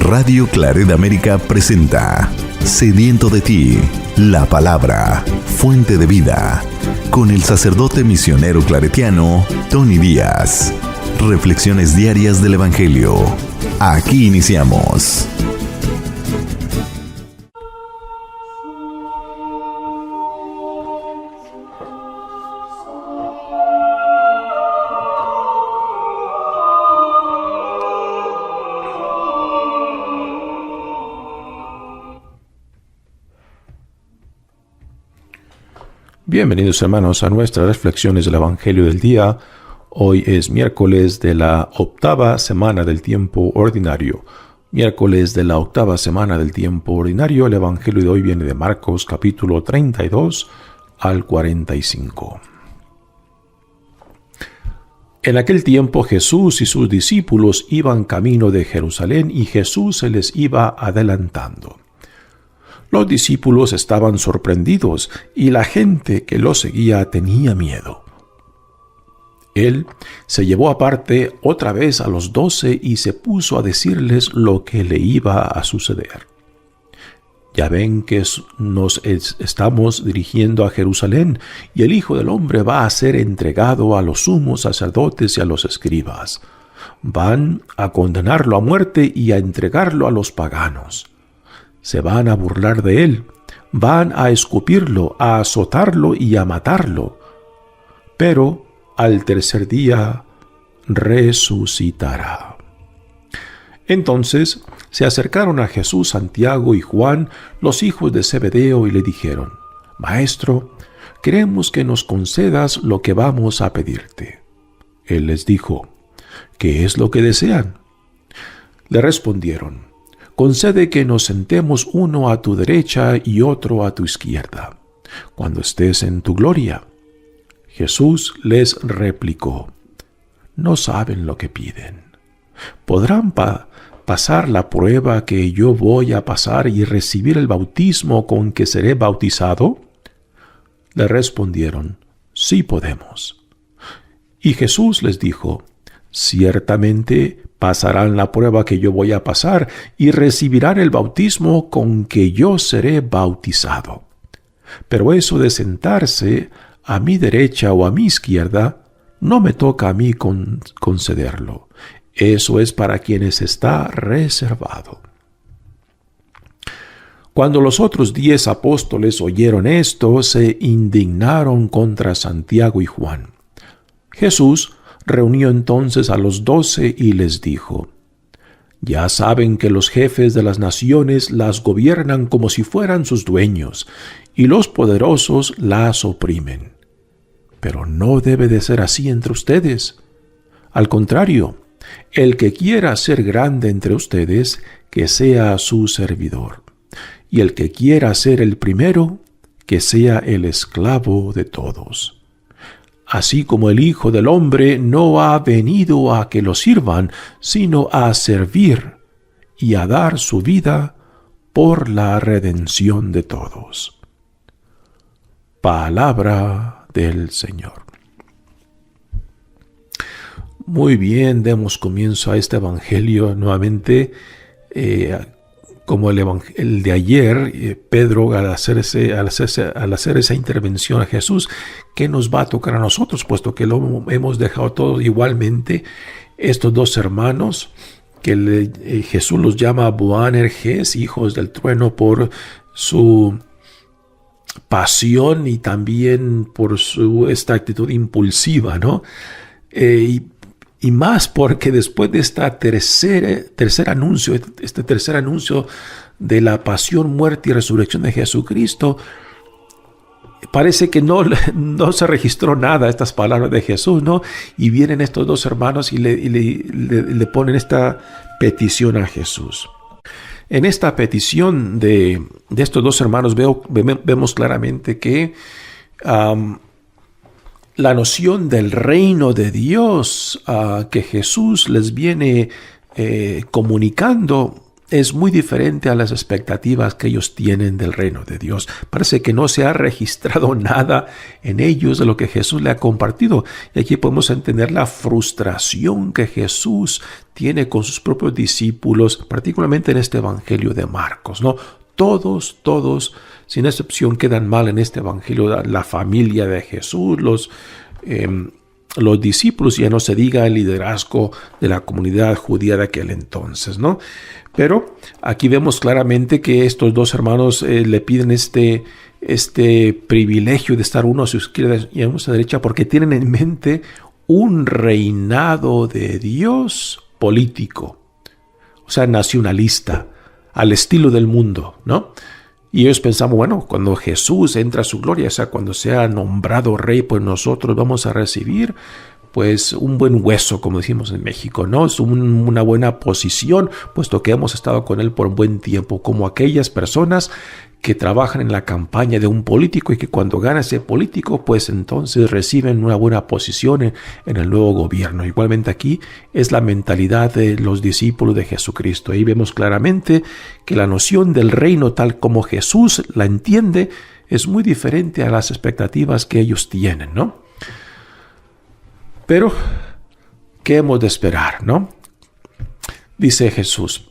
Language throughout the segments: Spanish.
Radio Claret América presenta Sediento de ti, la palabra, fuente de vida, con el sacerdote misionero claretiano Tony Díaz. Reflexiones diarias del Evangelio. Aquí iniciamos. Bienvenidos hermanos a nuestras reflexiones del Evangelio del día. Hoy es miércoles de la octava semana del tiempo ordinario. Miércoles de la octava semana del tiempo ordinario. El Evangelio de hoy viene de Marcos capítulo 32 al 45. En aquel tiempo Jesús y sus discípulos iban camino de Jerusalén y Jesús se les iba adelantando. Los discípulos estaban sorprendidos y la gente que lo seguía tenía miedo. Él se llevó aparte otra vez a los 12 y se puso a decirles lo que le iba a suceder. Ya ven que nos estamos dirigiendo a Jerusalén y el Hijo del Hombre va a ser entregado a los sumos sacerdotes y a los escribas. Van a condenarlo a muerte y a entregarlo a los paganos. Se van a burlar de él, van a escupirlo, a azotarlo y a matarlo. Pero al tercer día resucitará. Entonces se acercaron a Jesús Santiago y Juan, los hijos de Zebedeo, y le dijeron: Maestro, queremos que nos concedas lo que vamos a pedirte. Él les dijo: ¿Qué es lo que desean? Le respondieron: Concede que nos sentemos uno a tu derecha y otro a tu izquierda, cuando estés en tu gloria. Jesús les replicó: No saben lo que piden. ¿Podrán pasar la prueba que yo voy a pasar y recibir el bautismo con que seré bautizado? Le respondieron: Sí podemos. Y Jesús les dijo: Ciertamente pasarán la prueba que yo voy a pasar y recibirán el bautismo con que yo seré bautizado. Pero eso de sentarse a mi derecha o a mi izquierda, no me toca a mí concederlo. Eso es para quienes está reservado. Cuando los otros 10 apóstoles oyeron esto, se indignaron contra Santiago y Juan. Jesús reunió entonces a los 12 y les dijo: Ya saben que los jefes de las naciones las gobiernan como si fueran sus dueños, y los poderosos las oprimen. Pero no debe de ser así entre ustedes. Al contrario, el que quiera ser grande entre ustedes, que sea su servidor. Y el que quiera ser el primero, que sea el esclavo de todos. Así como el Hijo del Hombre no ha venido a que lo sirvan, sino a servir y a dar su vida por la redención de todos. Palabra del Señor. Muy bien, demos comienzo a este Evangelio nuevamente. Como el de ayer, Pedro al hacer esa intervención a Jesús, ¿qué nos va a tocar a nosotros? Puesto que lo hemos dejado todo igualmente, estos dos hermanos, que Jesús los llama Boanerges, hijos del trueno, por su pasión y también por esta actitud impulsiva, ¿no? Y más porque después de este tercer anuncio de la pasión, muerte y resurrección de Jesucristo, parece que no se registró nada estas palabras de Jesús, ¿no? Y vienen estos dos hermanos y le ponen esta petición a Jesús. En esta petición de estos dos hermanos vemos claramente que la noción del reino de Dios que Jesús les viene comunicando es muy diferente a las expectativas que ellos tienen del reino de Dios. Parece que no se ha registrado nada en ellos de lo que Jesús le ha compartido. Y aquí podemos entender la frustración que Jesús tiene con sus propios discípulos, particularmente en este Evangelio de Marcos, ¿no? Todos, sin excepción, quedan mal en este Evangelio. La familia de Jesús, los discípulos, ya no se diga el liderazgo de la comunidad judía de aquel entonces, ¿no? Pero aquí vemos claramente que estos dos hermanos le piden este privilegio de estar uno a su izquierda y uno a su derecha porque tienen en mente un reinado de Dios político, o sea, nacionalista, al estilo del mundo, ¿no? Y ellos pensamos, bueno, cuando Jesús entra a su gloria, o sea, cuando sea nombrado rey, pues nosotros vamos a recibir pues un buen hueso, como decimos en México, ¿no? Es una buena posición, puesto que hemos estado con él por un buen tiempo, como aquellas personas que trabajan en la campaña de un político y que cuando gana ese político, pues entonces reciben una buena posición en el nuevo gobierno. Igualmente aquí es la mentalidad de los discípulos de Jesucristo. Ahí vemos claramente que la noción del reino tal como Jesús la entiende es muy diferente a las expectativas que ellos tienen, ¿no? Pero, ¿qué hemos de esperar, no? Dice Jesús.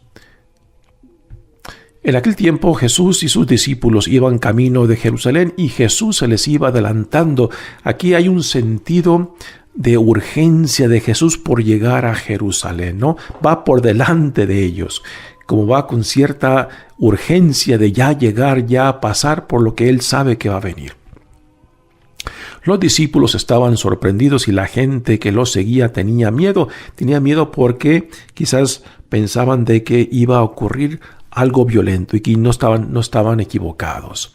En aquel tiempo Jesús y sus discípulos iban camino de Jerusalén y Jesús se les iba adelantando. Aquí hay un sentido de urgencia de Jesús por llegar a Jerusalén, ¿no? Va por delante de ellos, como va con cierta urgencia de ya llegar, ya pasar por lo que él sabe que va a venir. Los discípulos estaban sorprendidos y la gente que los seguía tenía miedo. Tenía miedo porque quizás pensaban de que iba a ocurrir algo violento y que no estaban equivocados.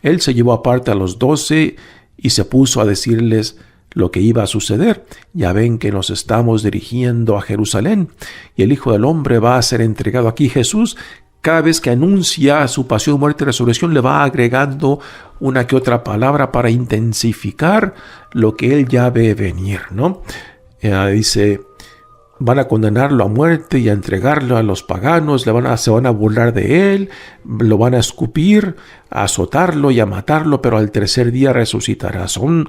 Él se llevó aparte a los 12 y se puso a decirles lo que iba a suceder. Ya ven que nos estamos dirigiendo a Jerusalén y el Hijo del Hombre va a ser entregado. Aquí Jesús, cada vez que anuncia su pasión, muerte y resurrección, le va agregando una que otra palabra para intensificar lo que él ya ve venir, ¿no? Dice, van a condenarlo a muerte y a entregarlo a los paganos, se van a burlar de él, lo van a escupir, a azotarlo y a matarlo, pero al tercer día resucitará. Son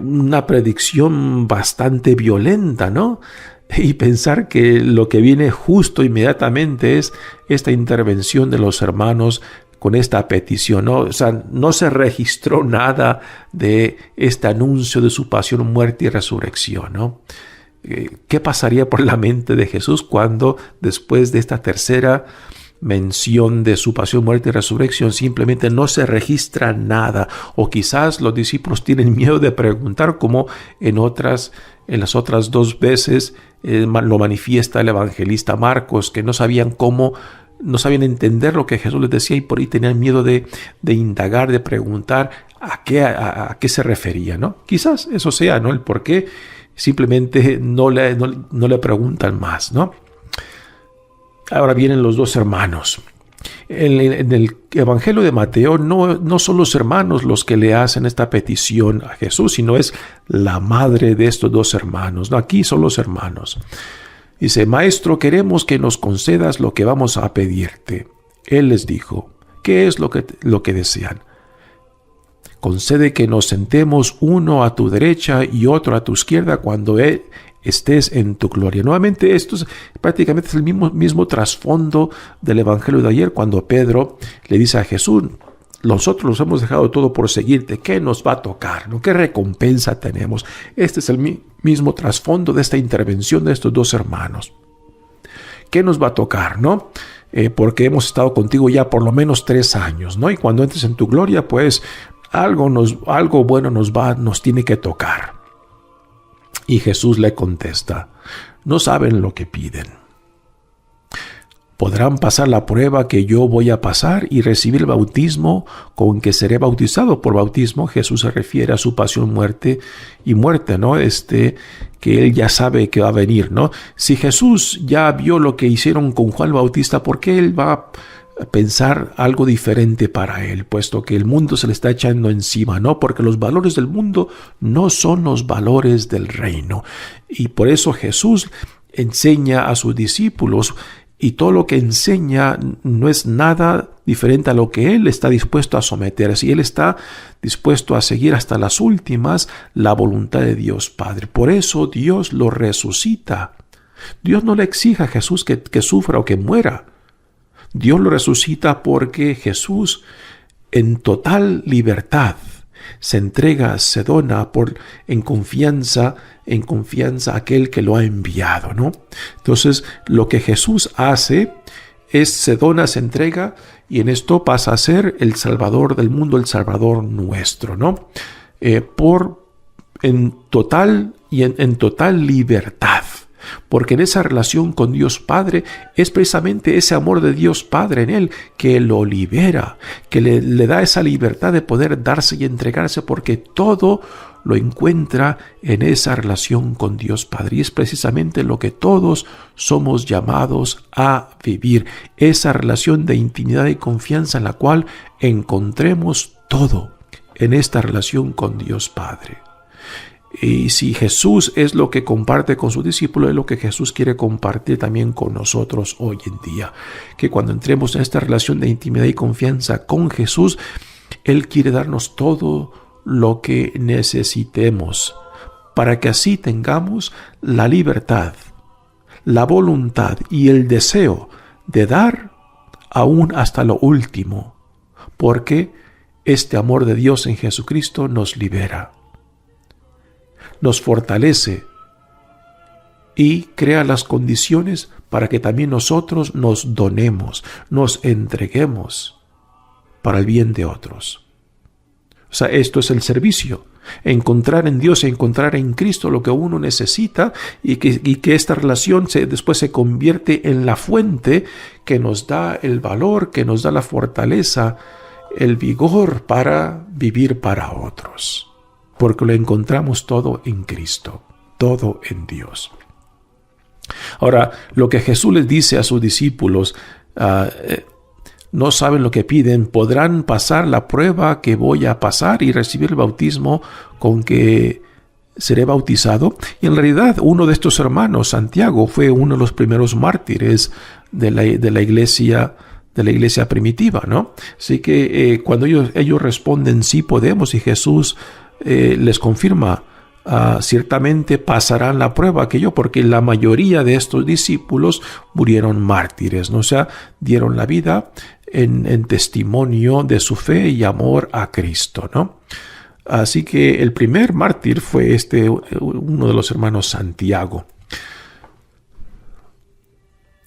una predicción bastante violenta, ¿no? Y pensar que lo que viene justo inmediatamente es esta intervención de los hermanos con esta petición, ¿no? O sea, no se registró nada de este anuncio de su pasión, muerte y resurrección, ¿no? ¿Qué pasaría por la mente de Jesús cuando después de esta tercera mención de su pasión, muerte y resurrección simplemente no se registra nada? O quizás los discípulos tienen miedo de preguntar, como en las otras dos veces lo manifiesta el evangelista Marcos, que no sabían entender lo que Jesús les decía y por ahí tenían miedo de indagar, de preguntar a qué se refería, ¿no? Quizás eso sea, ¿no? El por qué simplemente no le preguntan más, ¿no? Ahora vienen los dos hermanos. En el Evangelio de Mateo no son los hermanos los que le hacen esta petición a Jesús, sino es la madre de estos dos hermanos, ¿no? Aquí son los hermanos. Dice, Maestro, queremos que nos concedas lo que vamos a pedirte. Él les dijo, ¿qué es lo que desean? Concede que nos sentemos uno a tu derecha y otro a tu izquierda cuando estés en tu gloria. Nuevamente, esto es prácticamente el mismo trasfondo del Evangelio de ayer, cuando Pedro le dice a Jesús, nosotros nos hemos dejado todo por seguirte, ¿qué nos va a tocar, ¿no? ¿Qué recompensa tenemos? Este es el mismo trasfondo de esta intervención de estos dos hermanos. ¿Qué nos va a tocar, no? Porque hemos estado contigo ya por lo menos 3 años, ¿no? Y cuando entres en tu gloria, pues algo bueno nos tiene que tocar. Y Jesús le contesta, no saben lo que piden. Podrán pasar la prueba que yo voy a pasar y recibir el bautismo con que seré bautizado. Por bautismo Jesús se refiere a su pasión, muerte, ¿no? Que él ya sabe que va a venir, ¿no? Si Jesús ya vio lo que hicieron con Juan el Bautista, ¿por qué él va a pensar algo diferente para él? Puesto que el mundo se le está echando encima, ¿no? Porque los valores del mundo no son los valores del reino. Y por eso Jesús enseña a sus discípulos y todo lo que enseña no es nada diferente a lo que Él está dispuesto a someterse. Y Él está dispuesto a seguir hasta las últimas la voluntad de Dios Padre. Por eso Dios lo resucita. Dios no le exige a Jesús que sufra o que muera. Dios lo resucita porque Jesús, en total libertad, se entrega, se dona en confianza a aquel que lo ha enviado, ¿no? Entonces, lo que Jesús hace es se dona, se entrega, y en esto pasa a ser el Salvador del mundo, el Salvador nuestro, ¿no? En total libertad. Porque en esa relación con Dios Padre es precisamente ese amor de Dios Padre en Él que lo libera, que le da esa libertad de poder darse y entregarse, porque todo lo encuentra en esa relación con Dios Padre. Y es precisamente lo que todos somos llamados a vivir, esa relación de intimidad y confianza en la cual encontremos todo en esta relación con Dios Padre. Y si Jesús es lo que comparte con sus discípulos, es lo que Jesús quiere compartir también con nosotros hoy en día. Que cuando entremos en esta relación de intimidad y confianza con Jesús, Él quiere darnos todo lo que necesitemos para que así tengamos la libertad, la voluntad y el deseo de dar aún hasta lo último, porque este amor de Dios en Jesucristo nos libera, nos fortalece y crea las condiciones para que también nosotros nos donemos, nos entreguemos para el bien de otros. O sea, esto es el servicio, encontrar en Dios y encontrar en Cristo lo que uno necesita y que esta relación después se convierte en la fuente que nos da el valor, que nos da la fortaleza, el vigor para vivir para otros. Porque lo encontramos todo en Cristo, todo en Dios. Ahora, lo que Jesús les dice a sus discípulos, no saben lo que piden, podrán pasar la prueba que voy a pasar y recibir el bautismo con que seré bautizado. Y en realidad uno de estos hermanos, Santiago, fue uno de los primeros mártires de la iglesia primitiva, ¿no? Así que cuando ellos responden sí podemos, y Jesús les confirma, ciertamente pasarán la prueba porque la mayoría de estos discípulos murieron mártires, ¿no? O sea, dieron la vida en testimonio de su fe y amor a Cristo, ¿no? Así que el primer mártir fue uno de los hermanos Santiago.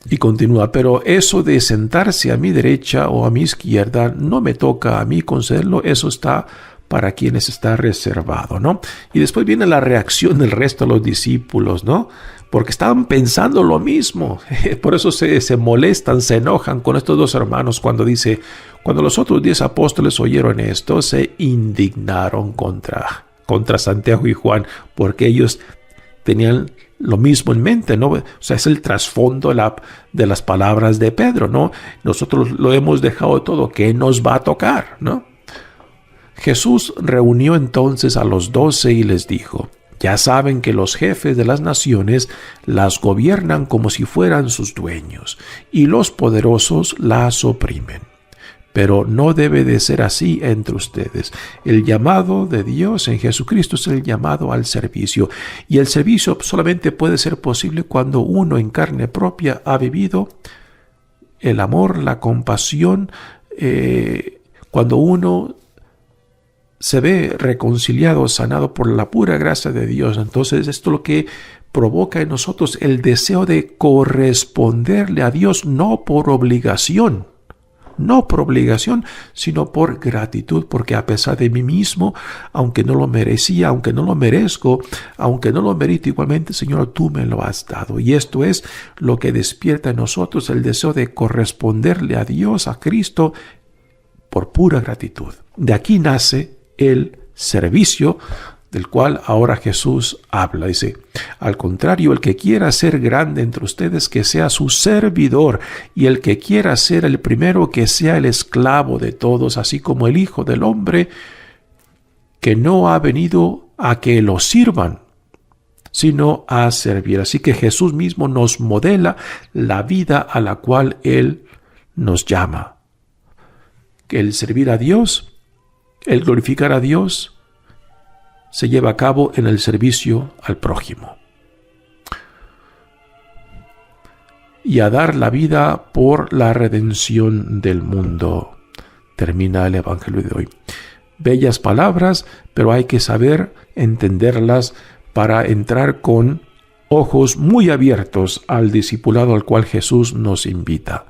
Y continúa, pero eso de sentarse a mi derecha o a mi izquierda no me toca a mí concederlo, eso está para quienes está reservado, ¿no? Y después viene la reacción del resto de los discípulos, ¿no? Porque estaban pensando lo mismo. Por eso se molestan, se enojan con estos dos hermanos cuando los otros 10 apóstoles oyeron esto, se indignaron contra Santiago y Juan, porque ellos tenían lo mismo en mente, ¿no? O sea, es el trasfondo de las palabras de Pedro, ¿no? Nosotros lo hemos dejado todo, ¿qué nos va a tocar, no? Jesús reunió entonces a los 12 y les dijo: ya saben que los jefes de las naciones las gobiernan como si fueran sus dueños, y los poderosos las oprimen. Pero no debe de ser así entre ustedes. El llamado de Dios en Jesucristo es el llamado al servicio. Y el servicio solamente puede ser posible cuando uno en carne propia ha vivido el amor, la compasión, cuando uno se ve reconciliado, sanado por la pura gracia de Dios. Entonces esto es lo que provoca en nosotros el deseo de corresponderle a Dios, no por obligación, sino por gratitud, porque a pesar de mí mismo, aunque no lo merecía, aunque no lo merezco, aunque no lo merito, igualmente, Señor, tú me lo has dado. Y esto es lo que despierta en nosotros el deseo de corresponderle a Dios, a Cristo, por pura gratitud. De aquí nace el servicio del cual ahora Jesús habla. Dice: al contrario, el que quiera ser grande entre ustedes, que sea su servidor, y el que quiera ser el primero, que sea el esclavo de todos, así como el Hijo del Hombre, que no ha venido a que lo sirvan, sino a servir. Así que Jesús mismo nos modela la vida a la cual Él nos llama. Que el servir a Dios, el glorificar a Dios, se lleva a cabo en el servicio al prójimo. Y a dar la vida por la redención del mundo. Termina el Evangelio de hoy. Bellas palabras, pero hay que saber entenderlas para entrar con ojos muy abiertos al discipulado al cual Jesús nos invita,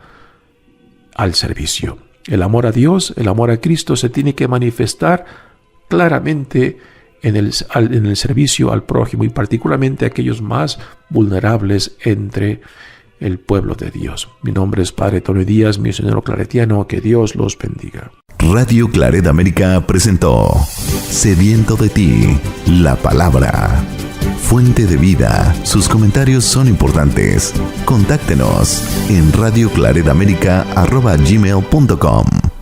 al servicio. El amor a Dios, el amor a Cristo se tiene que manifestar claramente en el servicio al prójimo y particularmente a aquellos más vulnerables entre el pueblo de Dios. Mi nombre es Padre Tony Díaz, misionero claretiano. Que Dios los bendiga. Radio Claret América presentó Sediento de ti, la palabra. Fuente de vida. Sus comentarios son importantes. Contáctenos en radioclaretamerica@gmail.com.